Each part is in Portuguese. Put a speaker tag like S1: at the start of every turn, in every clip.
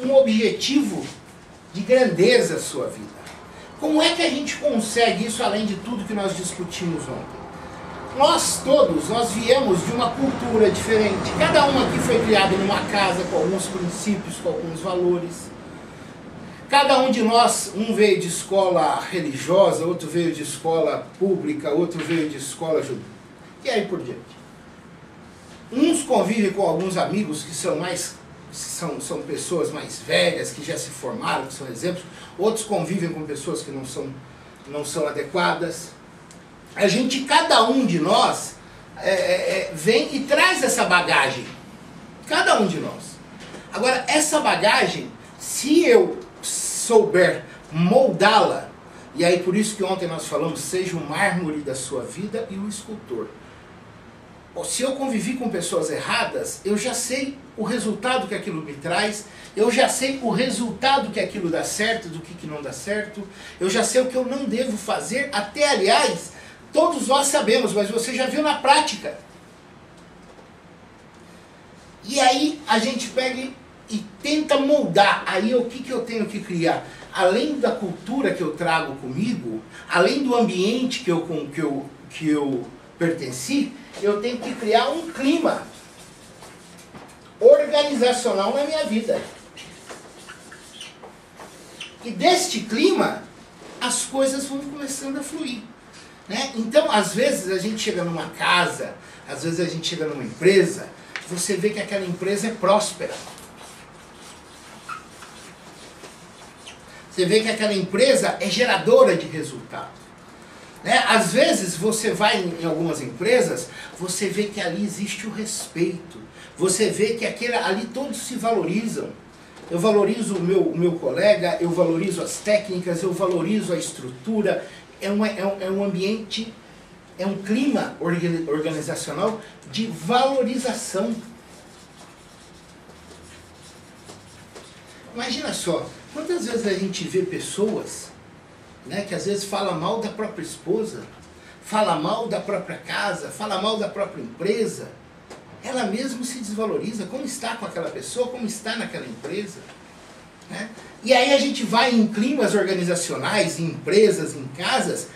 S1: um objetivo de grandeza à sua vida. Como é que a gente consegue isso além de tudo que nós discutimos ontem? Nós todos, nós viemos de uma cultura diferente. Cada um aqui foi criado numa casa com alguns princípios, com alguns valores. Cada um de nós, um veio de escola religiosa, outro veio de escola pública, outro veio de escola judaica. E aí por diante. Uns convivem com alguns amigos que são pessoas mais velhas, que já se formaram, que são exemplos. Outros convivem com pessoas que não são adequadas. Cada um de nós vem e traz essa bagagem. Cada um de nós. Agora, essa bagagem, se eu souber moldá-la, e aí por isso que ontem nós falamos, seja o mármore da sua vida e o escultor. Se eu convivi com pessoas erradas, eu já sei o resultado que aquilo me traz, eu já sei o resultado que aquilo dá certo, do que não dá certo, eu já sei o que eu não devo fazer, até aliás, todos nós sabemos, mas você já viu na prática. E aí a gente pega e tenta moldar. Aí o que eu tenho que criar? Além da cultura que eu trago comigo, além do ambiente que eu pertenci, eu tenho que criar um clima organizacional na minha vida. E deste clima, as coisas vão começando a fluir. Né? Então, às vezes, a gente chega numa casa, às vezes a gente chega numa empresa, você vê que aquela empresa é próspera. Você vê que aquela empresa é geradora de resultado. Né? Às vezes você vai em algumas empresas, você vê que ali existe o respeito. Você vê que ali todos se valorizam. Eu valorizo o meu colega, eu valorizo as técnicas, eu valorizo a estrutura. É um ambiente, é um clima organizacional de valorização. Imagina só, quantas vezes a gente vê pessoas, né, que às vezes fala mal da própria esposa, fala mal da própria casa, fala mal da própria empresa, ela mesmo se desvaloriza, como está com aquela pessoa, como está naquela empresa. Né? E aí a gente vai em climas organizacionais, em empresas, em casas,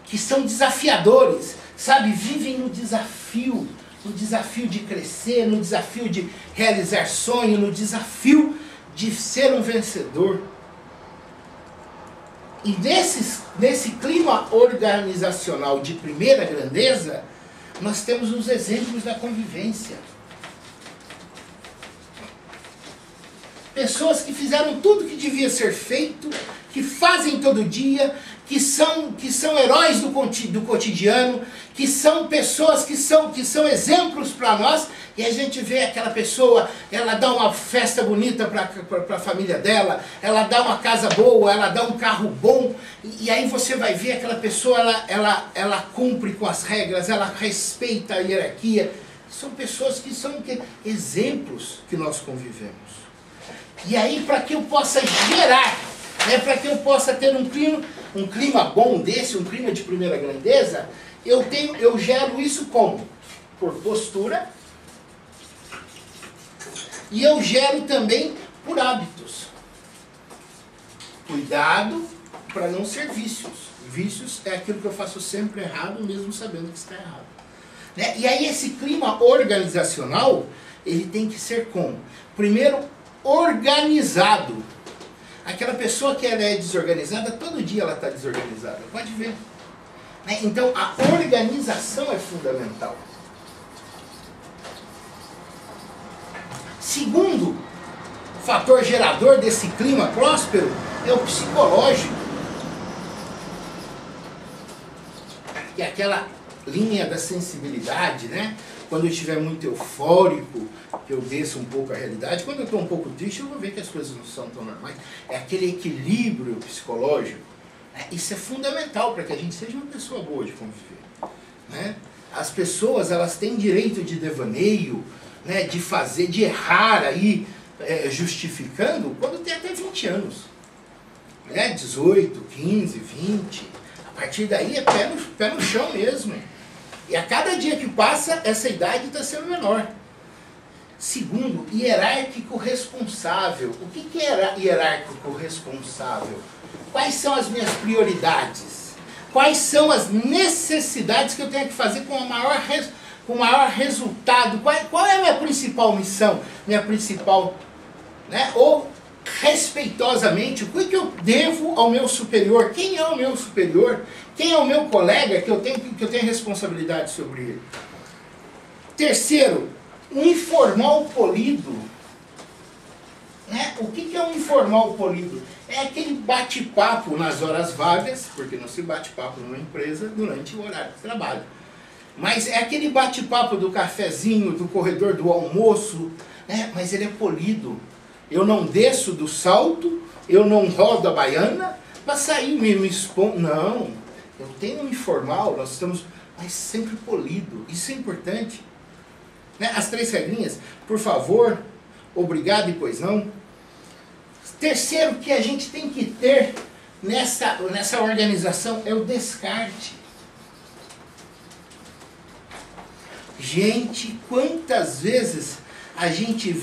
S1: que são desafiadores, sabe? Vivem no desafio de crescer, no desafio de realizar sonho, no desafio de ser um vencedor. E nesse clima organizacional de primeira grandeza, nós temos os exemplos da convivência. Pessoas que fizeram tudo que devia ser feito, que fazem todo dia, que são heróis do cotidiano, que são pessoas que são exemplos para nós, e a gente vê aquela pessoa, ela dá uma festa bonita para a família dela, ela dá uma casa boa, ela dá um carro bom, e aí você vai ver aquela pessoa, ela cumpre com as regras, ela respeita a hierarquia. São pessoas que são exemplos que nós convivemos. E aí, para que eu possa gerar, né, para que eu possa ter um clima bom desse, um clima de primeira grandeza, eu gero isso como? Por postura, e eu gero também por hábitos. Cuidado para não ser vícios. Vícios é aquilo que eu faço sempre errado, mesmo sabendo que está errado. Né? E aí esse clima organizacional, ele tem que ser como? Primeiro, organizado. Aquela pessoa que ela é desorganizada, todo dia ela está desorganizada, pode ver. Né? Então a organização é fundamental. Segundo fator gerador desse clima próspero é o psicológico. Que é aquela linha da sensibilidade, né? Quando eu estiver muito eufórico, que eu desço um pouco a realidade. Quando eu estou um pouco triste, eu vou ver que as coisas não são tão normais. É aquele equilíbrio psicológico. Isso é fundamental para que a gente seja uma pessoa boa de conviver. Né? As pessoas, elas têm direito de devaneio, né? De errar aí, justificando, quando tem até 20 anos. Né? 18, 15, 20. A partir daí é pé no chão mesmo. E a cada dia que passa, essa idade está sendo menor. Segundo, hierárquico responsável. O que é hierárquico responsável? Quais são as minhas prioridades? Quais são as necessidades que eu tenho que fazer com o maior resultado? Qual é a minha principal missão? Minha principal, né? Ou, respeitosamente, o que eu devo ao meu superior? Quem é o meu superior? Quem é o meu colega que eu tenho responsabilidade sobre ele? Terceiro, um informal polido. Né? O que é um informal polido? É aquele bate-papo nas horas vagas, porque não se bate-papo numa empresa durante o horário de trabalho. Mas é aquele bate-papo do cafezinho, do corredor do almoço, né? Mas ele é polido. Eu não desço do salto, eu não rodo a baiana para sair me expor. Não, eu tenho um informal, nós estamos, mas sempre polido. Isso é importante. Né? As 3 regrinhas, por favor, obrigado e pois não. Terceiro que a gente tem que ter nessa organização é o descarte. Gente, quantas vezes a gente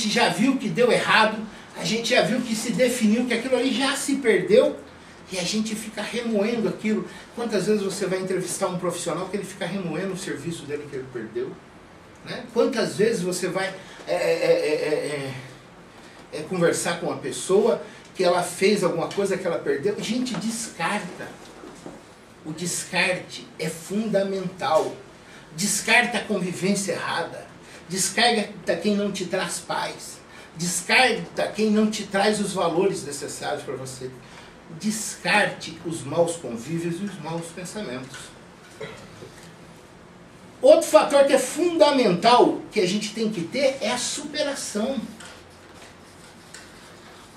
S1: já viu que deu errado, a gente já viu que se definiu, que aquilo ali já se perdeu, e a gente fica remoendo aquilo. Quantas vezes você vai entrevistar um profissional que ele fica remoendo o serviço dele que ele perdeu? Né? Quantas vezes você vai conversar com uma pessoa que ela fez alguma coisa que ela perdeu? Gente, descarta. O descarte é fundamental. Descarta a convivência errada. Descarta quem não te traz paz. Descarta quem não te traz os valores necessários para você. Descarte os maus convívios e os maus pensamentos. Outro fator que é fundamental, que a gente tem que ter, é a superação.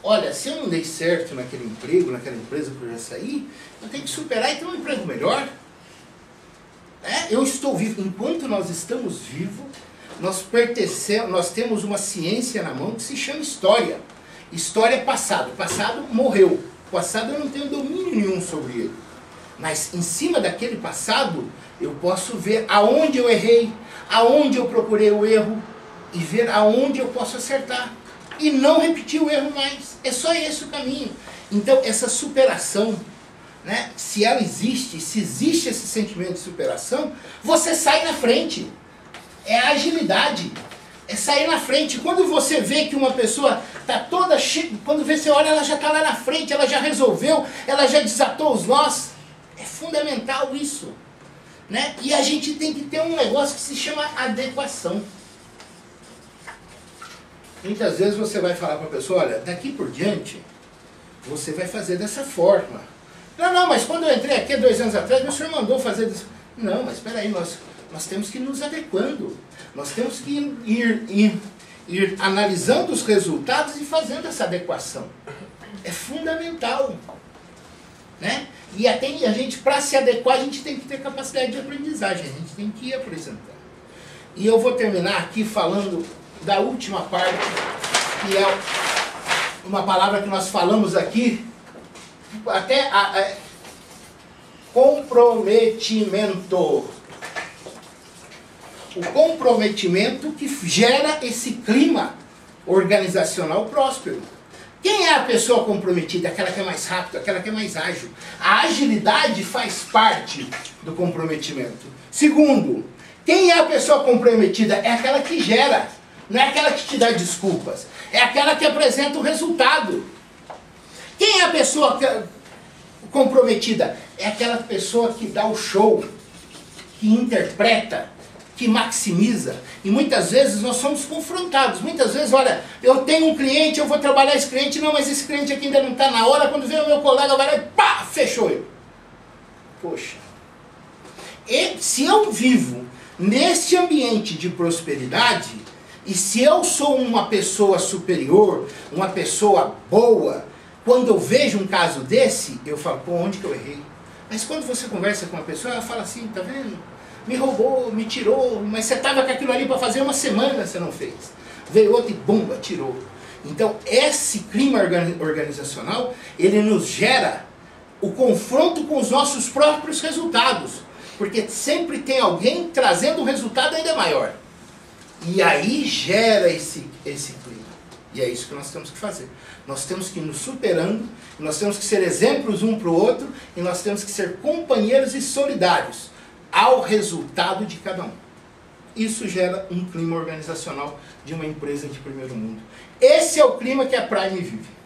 S1: Olha, se eu não dei certo naquele emprego, naquela empresa que eu já saí, eu tenho que superar e ter um emprego melhor. Eu estou vivo. Enquanto nós estamos vivos, nós temos uma ciência na mão que se chama história. História é passado. O passado morreu. O passado eu não tenho domínio nenhum sobre ele. Mas em cima daquele passado, eu posso ver aonde eu errei, aonde eu procurei o erro, e ver aonde eu posso acertar. E não repetir o erro mais. É só esse o caminho. Então, essa superação, né, se ela existe, se existe esse sentimento de superação, você sai na frente. É a agilidade. É sair na frente. Quando você vê que uma pessoa está toda cheia, quando você olha, ela já está lá na frente, ela já resolveu, ela já desatou os nós. É fundamental isso. Né? E a gente tem que ter um negócio que se chama adequação. Muitas vezes você vai falar para a pessoa, olha, daqui por diante, você vai fazer dessa forma. Não, mas quando eu entrei aqui há 2 anos atrás, o senhor mandou fazer dessa. Não, mas espera aí, nós temos que ir nos adequando. Nós temos que ir analisando os resultados e fazendo essa adequação. É fundamental. Né? E até a gente, para se adequar, a gente tem que ter capacidade de aprendizagem. A gente tem que ir apresentando. E eu vou terminar aqui falando da última parte, que é uma palavra que nós falamos aqui, até comprometimento. O comprometimento que gera esse clima organizacional próspero. Quem é a pessoa comprometida? Aquela que é mais rápida, aquela que é mais ágil. A agilidade faz parte do comprometimento. Segundo, quem é a pessoa comprometida? É aquela que gera, não é aquela que te dá desculpas. É aquela que apresenta o resultado. Quem é a pessoa comprometida? É aquela pessoa que dá o show, que interpreta, que maximiza. E muitas vezes nós somos confrontados. Muitas vezes, olha, eu tenho um cliente, eu vou trabalhar esse cliente, não, mas esse cliente aqui ainda não está na hora. Quando vem o meu colega, vai lá e pá, fechou eu. Poxa. E se eu vivo neste ambiente de prosperidade, e se eu sou uma pessoa superior, uma pessoa boa, quando eu vejo um caso desse, eu falo, pô, onde que eu errei? Mas quando você conversa com uma pessoa, ela fala assim, tá vendo? Me roubou, me tirou, mas você estava com aquilo ali para fazer 1 semana, você não fez. Veio outro e bumba, tirou. Então, esse clima organizacional, ele nos gera o confronto com os nossos próprios resultados. Porque sempre tem alguém trazendo um resultado ainda maior. E aí gera esse clima. E é isso que nós temos que fazer. Nós temos que ir nos superando, nós temos que ser exemplos um para o outro, e nós temos que ser companheiros e solidários ao resultado de cada um. Isso gera um clima organizacional de uma empresa de primeiro mundo. Esse é o clima que a Prime vive.